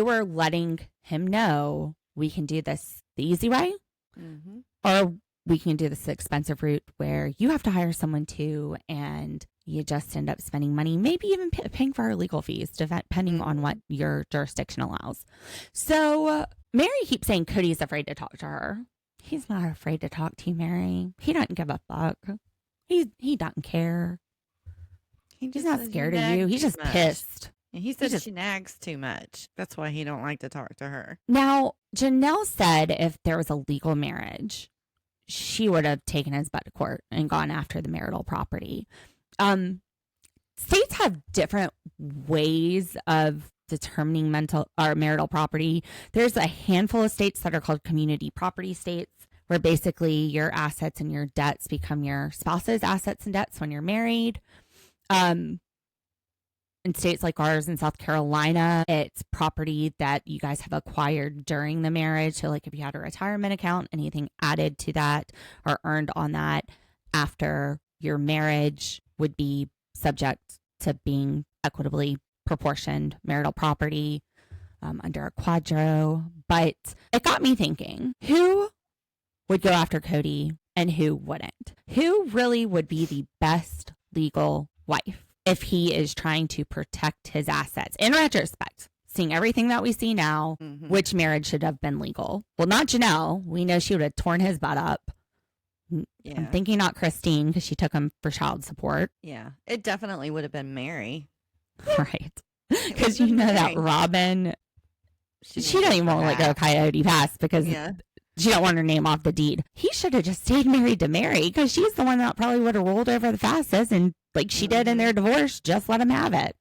were letting him know we can do this the easy way, or we can do this expensive route where you have to hire someone too, and you just end up spending money, maybe even paying for our legal fees, depending on what your jurisdiction allows. So Meri keeps saying Cody's afraid to talk to her. He's not afraid to talk to you, Meri. He doesn't give a fuck. He doesn't care. He's not scared of you. He's just pissed. And he said she nags too much. That's why he don't like to talk to her. Now, Janelle said if there was a legal marriage, she would have taken his butt to court and gone after the marital property. States have different ways of determining marital property. There's a handful of states that are called community property states, where basically your assets and your debts become your spouse's assets and debts when you're married. In states like ours in South Carolina, it's property that you guys have acquired during the marriage. So like if you had a retirement account, anything added to that or earned on that after your marriage would be subject to being equitably proportioned marital property under a quadro. But it got me thinking, who would go after Kody and who wouldn't? Who really would be the best legal wife if he is trying to protect his assets? In retrospect, seeing everything that we see now, which marriage should have been legal? Well, not Janelle. We know she would have torn his butt up. Yeah. I'm thinking not Christine because she took him for child support. Yeah, it definitely would have been Meri. Right. Because you know that Robyn, she doesn't even want to let go of Coyote Pass because she don't want her name off the deed. He should have just stayed married to Meri because she's the one that probably would have rolled over the fastest, and like she did in their divorce, just let him have it.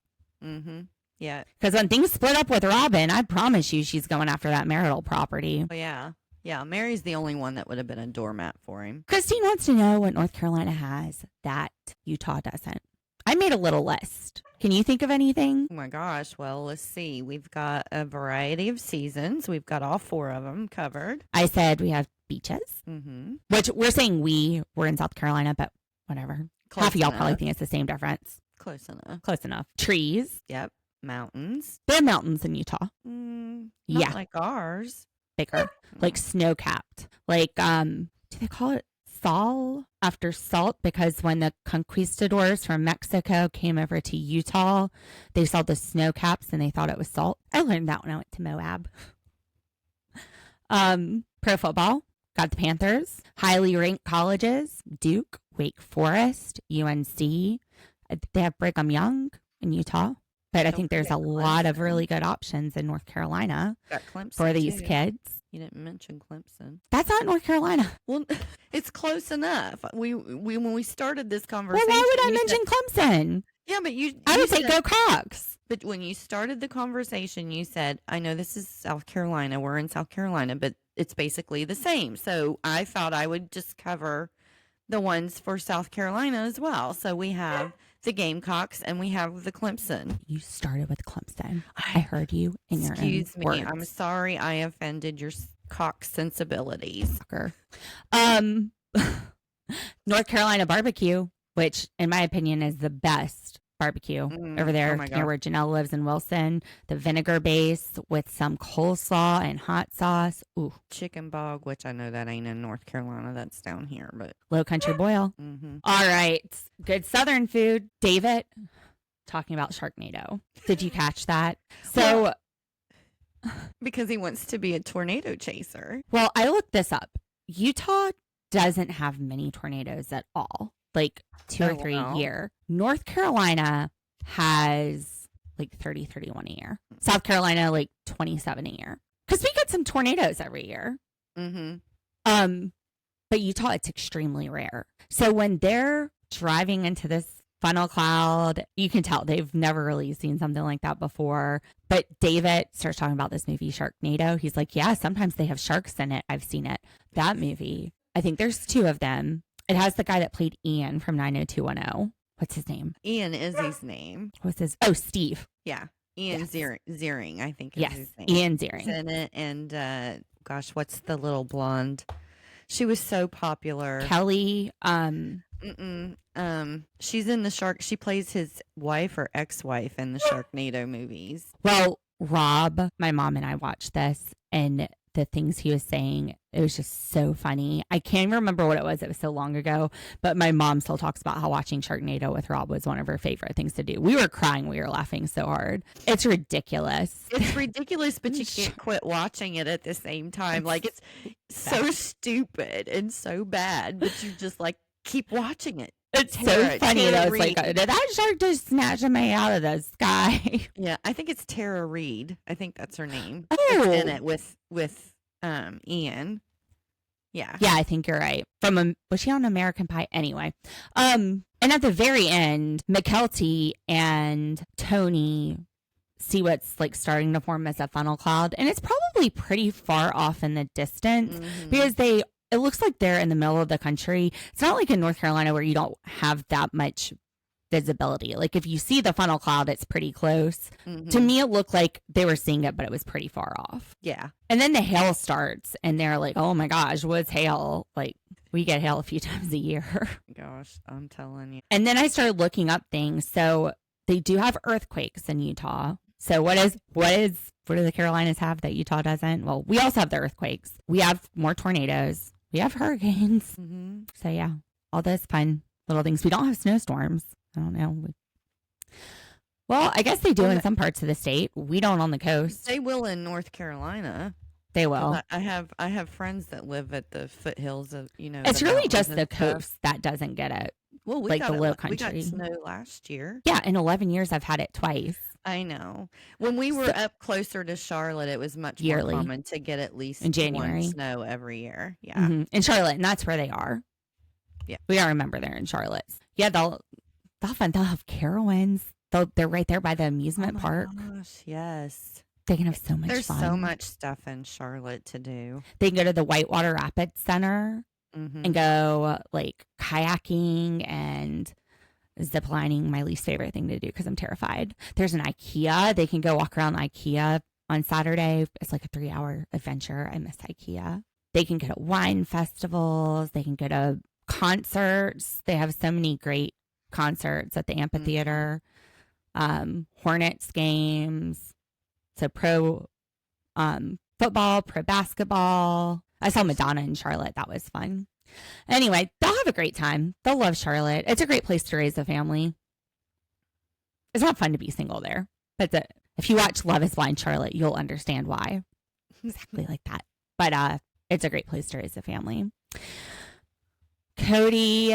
Yeah. Because when things split up with Robyn, I promise you she's going after that marital property. Oh, yeah. Yeah, Mary's the only one that would have been a doormat for him. Christine wants to know what North Carolina has that Utah doesn't. I made a little list. Can you think of anything? Oh my gosh. Well, let's see. We've got a variety of seasons. We've got all 4 of them covered. I said we have beaches, which we're saying we're in South Carolina, but whatever. Close Half of y'all enough. probably think it's the same difference. Close enough. Close enough. Trees. Yep. Mountains. There are mountains in Utah. Not like ours. Bigger. Like snow-capped. Like, do they call it Sol after salt? Because when the conquistadors from Mexico came over to Utah, they saw the snow caps and they thought it was salt. I learned that when I went to Moab. Pro football, got the Panthers. Highly ranked colleges, Duke, Wake Forest, UNC. They have Brigham Young in Utah. But I think there's a lot of really good options in North Carolina Got Clemson for these too. kids. You didn't mention Clemson. That's not North Carolina. Well, it's close enough. We when we started this conversation. Well, why would I you mention Clemson? Yeah, but I would say said, go Cox. But when you started the conversation, you said, I know this is South Carolina. We're in South Carolina, but it's basically the same. So I thought I would just cover the ones for South Carolina as well. So we have the Gamecocks and we have the Clemson. You started with Clemson. I heard you in your Excuse own me. words. I'm sorry I offended your Cox sensibilities. North Carolina barbecue, which in my opinion is the best barbecue over there near where Janelle lives in Wilson. The vinegar base with some coleslaw and hot sauce. Ooh. Chicken bog, which I know that ain't in North Carolina. That's down here, but Low country boil. All right. Good Southern food. David, talking about Sharknado. Did you catch that? So, because he wants to be a tornado chaser. well, I looked this up. Utah doesn't have many tornadoes at all. Like 2 or 3 a year. North Carolina has like 30, 31 a year. South Carolina, like 27 a year. Because we get some tornadoes every year. But Utah, it's extremely rare. So when they're driving into this funnel cloud, you can tell they've never really seen something like that before. But David starts talking about this movie, Sharknado. He's like, yeah, sometimes they have sharks in it. I've seen it. That movie, I think there's 2 of them. It has the guy that played Ian from 90210. What's his name? Ian is his name. What's his? Oh, Steve. Yeah. Ian Ziering, I think is his name. Ian Ziering. He's in it. And gosh, what's the little blonde? She was so popular. Kelly. She's in the Shark. She plays his wife or ex-wife in the Sharknado movies. Well, Rob, my mom and I watched this, and the things he was saying, it was just so funny. I can't remember what it was. It was so long ago, but my mom still talks about how watching Sharknado with Rob was one of her favorite things to do. We were crying. We were laughing so hard. It's ridiculous. It's ridiculous, but you can't quit watching it at the same time. Like, it's so stupid and so bad, but you just like keep watching it. It's so funny though. It's like, did that shark just snatch me out of the sky? Yeah, I think it's Tara Reid. I think that's her name. Oh. It's in it with Ian. Yeah. Yeah, I think you're right. Was she on American Pie? Anyway. And at the very end, Mykelti and Tony see what's like starting to form as a funnel cloud. And it's probably pretty far off in the distance because it looks like they're in the middle of the country. It's not like in North Carolina where you don't have that much visibility. Like if you see the funnel cloud, it's pretty close. To me, it looked like they were seeing it, but it was pretty far off. Yeah. And then the hail starts and they're like, oh my gosh, what's hail? Like we get hail a few times a year. Gosh, I'm telling you. And then I started looking up things. So they do have earthquakes in Utah. So what do the Carolinas have that Utah doesn't? Well, we also have the earthquakes. We have more tornadoes. We have hurricanes. So yeah, all those fun little things. We don't have snowstorms. I don't know. Well, I guess they do in some parts of the state. We don't on the coast. They will in North Carolina. They will. I have friends that live at the foothills of, It's the really mountains just and the stuff. coast that doesn't get it. Well, we like got the low We country. got snow last year. Yeah, in 11 years I've had it twice. I know. When we were up closer to Charlotte, it was much Yearly. more common to get at least In January. one snow every year. Yeah. In Charlotte, and that's where they are. Yeah. We don't remember they're in Charlotte. Yeah, they'll have Carowinds. They're right there by the amusement park. Gosh, yes. They can have so much There's fun. so much stuff in Charlotte to do. They can go to the Whitewater Rapids Center and go like kayaking and zip lining, my least favorite thing to do because I'm terrified. There's an IKEA. They can go walk around IKEA on Saturday. It's like a 3-hour adventure. I miss IKEA. They can go to wine festivals. They can go to concerts. They have so many great concerts at the amphitheater. Hornets games. So pro football, pro basketball. I saw Madonna in Charlotte. That was fun. Anyway, they'll have a great time. They'll love Charlotte. It's a great place to raise a family. It's not fun to be single there. But if you watch Love is Blind Charlotte, you'll understand why. Exactly like that. But it's a great place to raise a family. Kody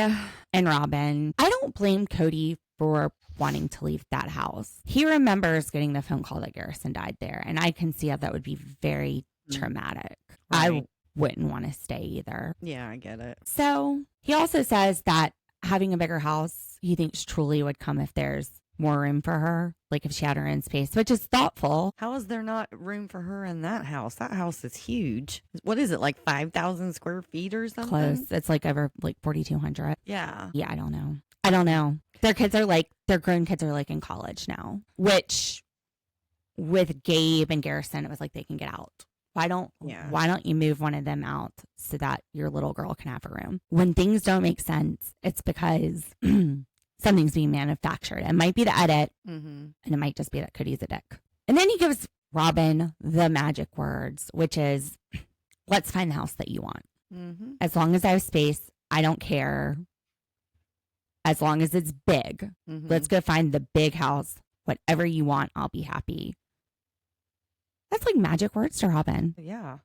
and Robyn. I don't blame Kody for wanting to leave that house. He remembers getting the phone call that Garrison died there. And I can see how that would be very traumatic. Right. I wouldn't want to stay either. Yeah, I get it. So he also says that having a bigger house, he thinks truly would come if there's more room for her, like if she had her own space, which is thoughtful. How is there not room for her in that house? That house is huge. What is it, like 5,000 square feet or something? Close. It's like over like 4,200. Yeah. Yeah, I don't know. Their grown kids are like in college now, which with Gabe and Garrison, it was like they can get out. Why don't you move one of them out so that your little girl can have a room? When things don't make sense, it's because something's being manufactured. It might be the edit, and it might just be that Cody's a dick. And then he gives Robyn the magic words, which is, let's find the house that you want. As long as I have space, I don't care. As long as it's big, let's go find the big house. Whatever you want, I'll be happy. That's like magic words to Robyn. Yeah.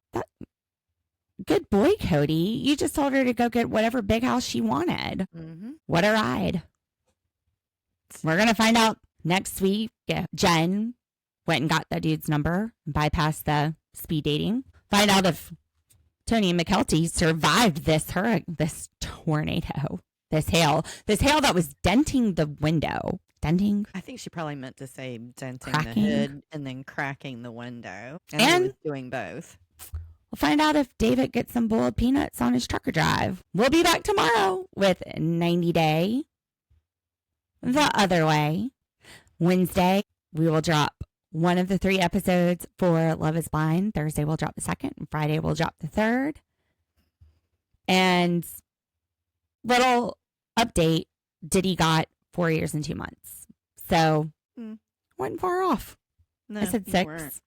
Good boy, Kody. You just told her to go get whatever big house she wanted. What a ride. We're going to find out next week if Jenn went and got the dude's number, bypassed the speed dating. Find out if Tony and Mykelti survived this tornado, this hail that was denting the window. Denting? I think she probably meant to say denting Cracking? the hood and then cracking the window. And he was doing both. We'll find out if David gets some boiled peanuts on his trucker drive. We'll be back tomorrow with 90 Day the Other Way. Wednesday, we will drop one of the 3 episodes for Love is Blind. Thursday, we'll drop the 2nd. And Friday, we'll drop the 3rd. And little update, Diddy got 4 years and 2 months. So, wasn't far off. No, I said you 6. weren't.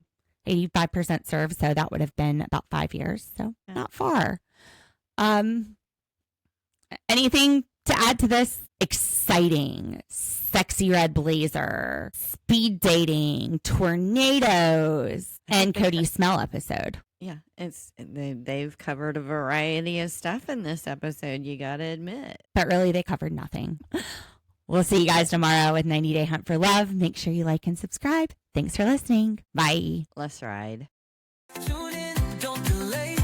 85% served, so that would have been about 5 years. So not far. Anything to add to this? Exciting, sexy red blazer, speed dating, tornadoes, and Cody's smell episode. Yeah, they've covered a variety of stuff in this episode, you gotta admit. But really, they covered nothing. We'll see you guys tomorrow with 90 Day Hunt for Love. Make sure you like and subscribe. Thanks for listening. Bye. Let's ride. Tune in, don't delay.